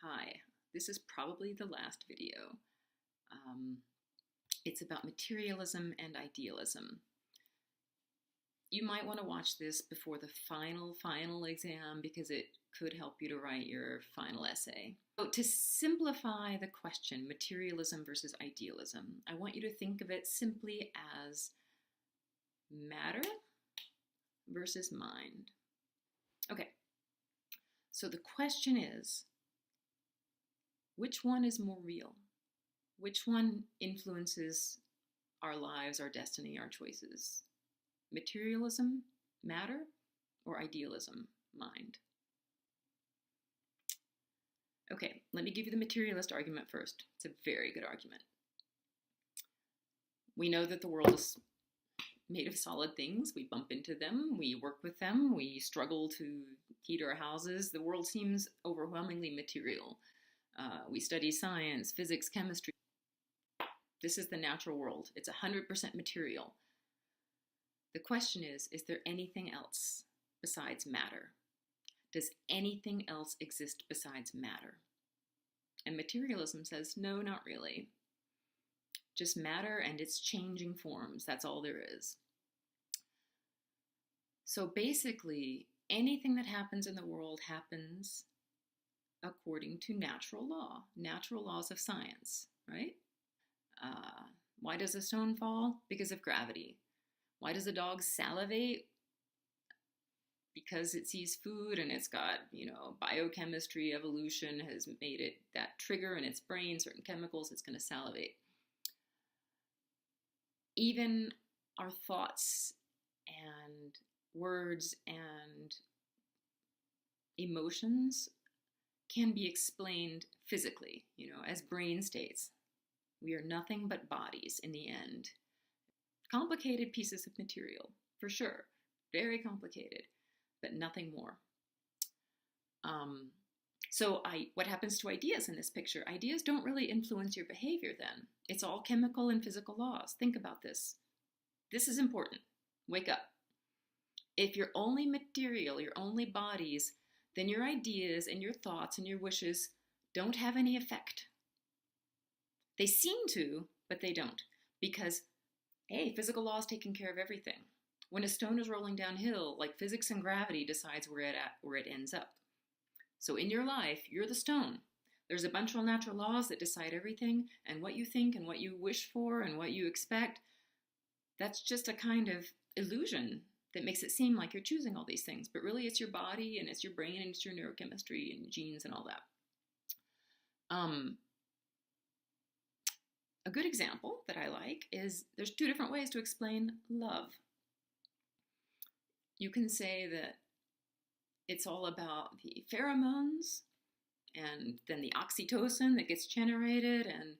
Hi, this is probably the last video. It's about materialism and idealism. You might want to watch this before the final exam because it could help you to write your final essay. So to simplify the question, materialism versus idealism, I want you to think of it simply as matter versus mind. Okay, so the question is, which one is more real? Which one influences our lives, our destiny, our choices? Materialism, matter, or idealism, mind? Okay, let me give you the materialist argument first. It's a very good argument. We know that the world is made of solid things. We bump into them, we work with them, we struggle to heat our houses. The world seems overwhelmingly material. We study science, physics, chemistry. This is the natural world. It's 100% material. The question is there anything else besides matter? Does anything else exist besides matter? And materialism says, no, not really. Just matter and its changing forms. That's all there is. So basically, anything that happens in the world happens according to natural laws of science, right? Why does a stone fall? Because of gravity. Why does a dog salivate? Because it sees food and it's got, biochemistry, evolution has made it that trigger in its brain, certain chemicals, it's going to salivate. Even our thoughts and words and emotions can be explained physically, as brain states. We are nothing but bodies in the end. Complicated pieces of material, for sure. Very complicated, but nothing more. What happens to ideas in this picture? Ideas don't really influence your behavior then. It's all chemical and physical laws. Think about this. This is important. Wake up. If you're only material, you're only bodies, then your ideas and your thoughts and your wishes don't have any effect. They seem to, but they don't. Because, hey, physical law is taking care of everything. When a stone is rolling downhill, like physics and gravity decides where it ends up. So in your life, you're the stone. There's a bunch of natural laws that decide everything, and what you think and what you wish for and what you expect, that's just a kind of illusion that makes it seem like you're choosing all these things. But really it's your body and it's your brain and it's your neurochemistry and genes and all that. A good example that I like is there's two different ways to explain love. You can say that it's all about the pheromones and then the oxytocin that gets generated, and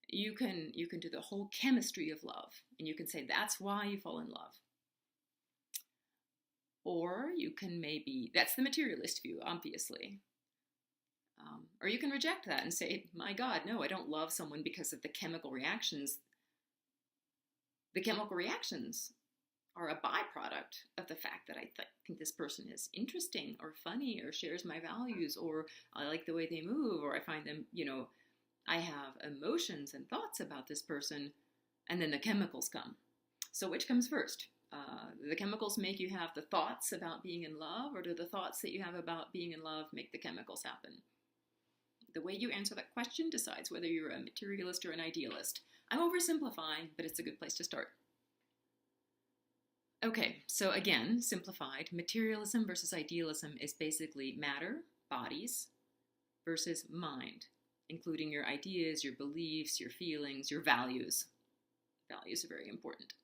you can do the whole chemistry of love, and you can say that's why you fall in love. Or you can that's the materialist view, obviously. Or you can reject that and say, my God, no, I don't love someone because of the chemical reactions. The chemical reactions are a byproduct of the fact that I think this person is interesting or funny or shares my values, or I like the way they move, or I find them, I have emotions and thoughts about this person, and then the chemicals come. So which comes first? The chemicals make you have the thoughts about being in love, or do the thoughts that you have about being in love make the chemicals happen? The way you answer that question decides whether you're a materialist or an idealist. I'm oversimplifying, but it's a good place to start. Okay, so again, simplified, materialism versus idealism is basically matter, bodies, versus mind, including your ideas, your beliefs, your feelings, your values. Values are very important.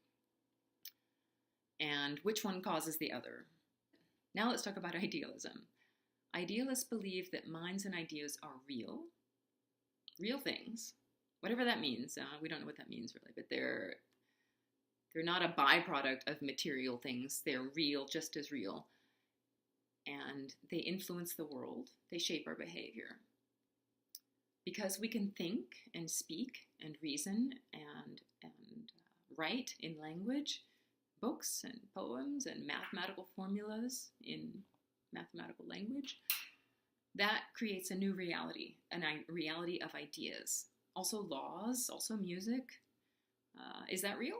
And which one causes the other? Now let's talk about idealism. Idealists believe that minds and ideas are real things, whatever that means. We don't know what that means really, but they're not a byproduct of material things. They're real, just as real. And they influence the world. They shape our behavior. Because we can think and speak and reason and write in language, books and poems and mathematical formulas in mathematical language, That creates a new reality, a reality of ideas. Also laws, also music. Is that real?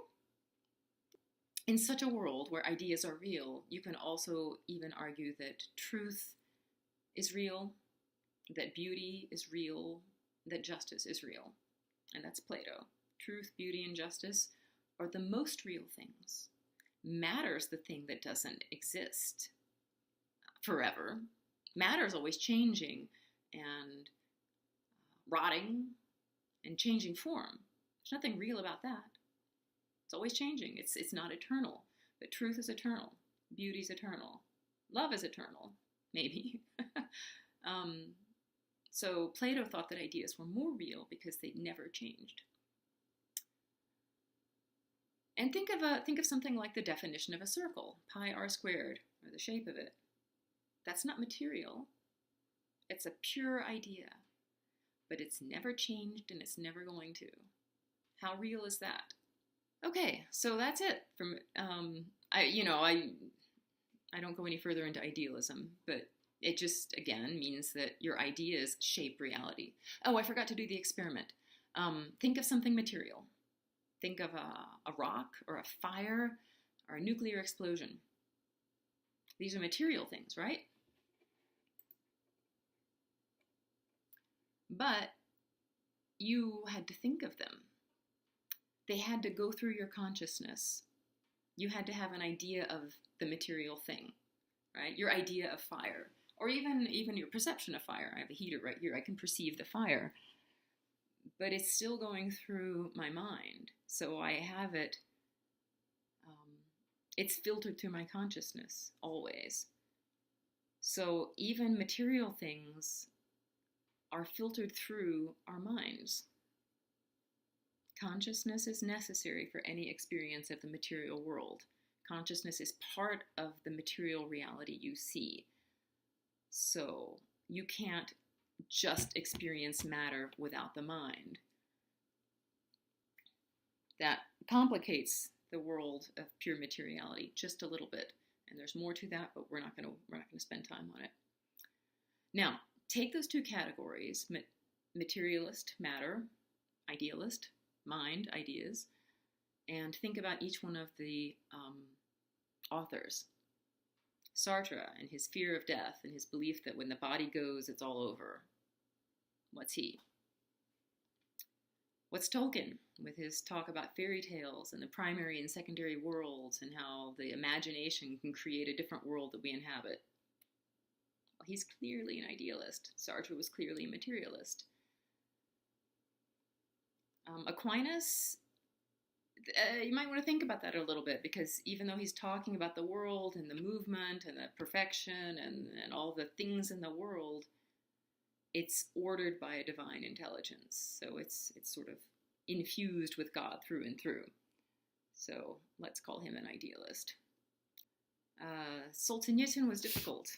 In such a world where ideas are real, you can also even argue that truth is real, that beauty is real, that justice is real. And that's Plato. Truth, beauty, and justice are the most real things. Matter's the thing that doesn't exist forever. Matter is always changing and rotting and changing form. There's nothing real about that. It's always changing. It's not eternal. But truth is eternal. Beauty is eternal. Love is eternal, maybe. So Plato thought that ideas were more real because they never changed. And think of something like the definition of a circle, pi r squared, or the shape of it. That's not material. It's a pure idea, but it's never changed and it's never going to. How real is that? Okay, so that's it. I don't go any further into idealism, but it just, again, means that your ideas shape reality. Oh, I forgot to do the experiment. Think of something material. Think of a rock or a fire or a nuclear explosion. These are material things, right? But you had to think of them. They had to go through your consciousness. You had to have an idea of the material thing, right? Your idea of fire, or even your perception of fire. I have a heater right here. I can perceive the fire, but it's still going through my mind. So I have it, it's filtered through my consciousness always. So even material things are filtered through our minds. Consciousness is necessary for any experience of the material world. Consciousness is part of the material reality you see. So you can't just experience matter without the mind. That complicates the world of pure materiality just a little bit. And there's more to that, but we're not going to spend time on it. Now, take those two categories, materialist, matter, idealist, mind, ideas, and think about each one of the authors. Sartre and his fear of death and his belief that when the body goes, it's all over. What's he? What's Tolkien with his talk about fairy tales and the primary and secondary worlds and how the imagination can create a different world that we inhabit? Well, he's clearly an idealist. Sartre was clearly a materialist. Aquinas, you might want to think about that a little bit, because even though he's talking about the world and the movement and the perfection and all the things in the world, it's ordered by a divine intelligence. So it's sort of infused with God through and through. So let's call him an idealist. Solzhenitsyn was difficult.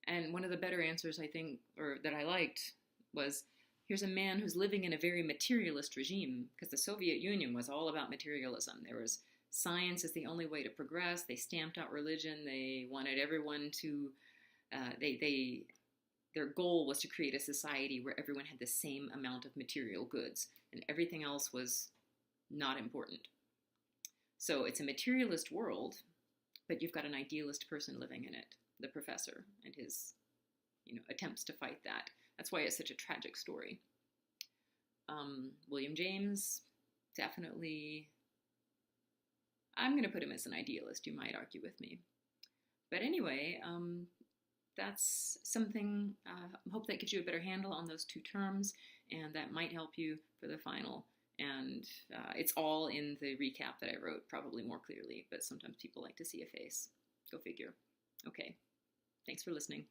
And one of the better answers, I think, or that I liked, was here's a man who's living in a very materialist regime, because the Soviet Union was all about materialism. There was science as the only way to progress. They stamped out religion. They wanted everyone to, their goal was to create a society where everyone had the same amount of material goods, and everything else was not important. So it's a materialist world, but you've got an idealist person living in it, the professor, and his, attempts to fight that. That's why it's such a tragic story. William James, definitely, I'm going to put him as an idealist. You might argue with me. But anyway, that's something, I hope that gives you a better handle on those two terms, and that might help you for the final. And it's all in the recap that I wrote, probably more clearly, but sometimes people like to see a face. Go figure. Okay, thanks for listening.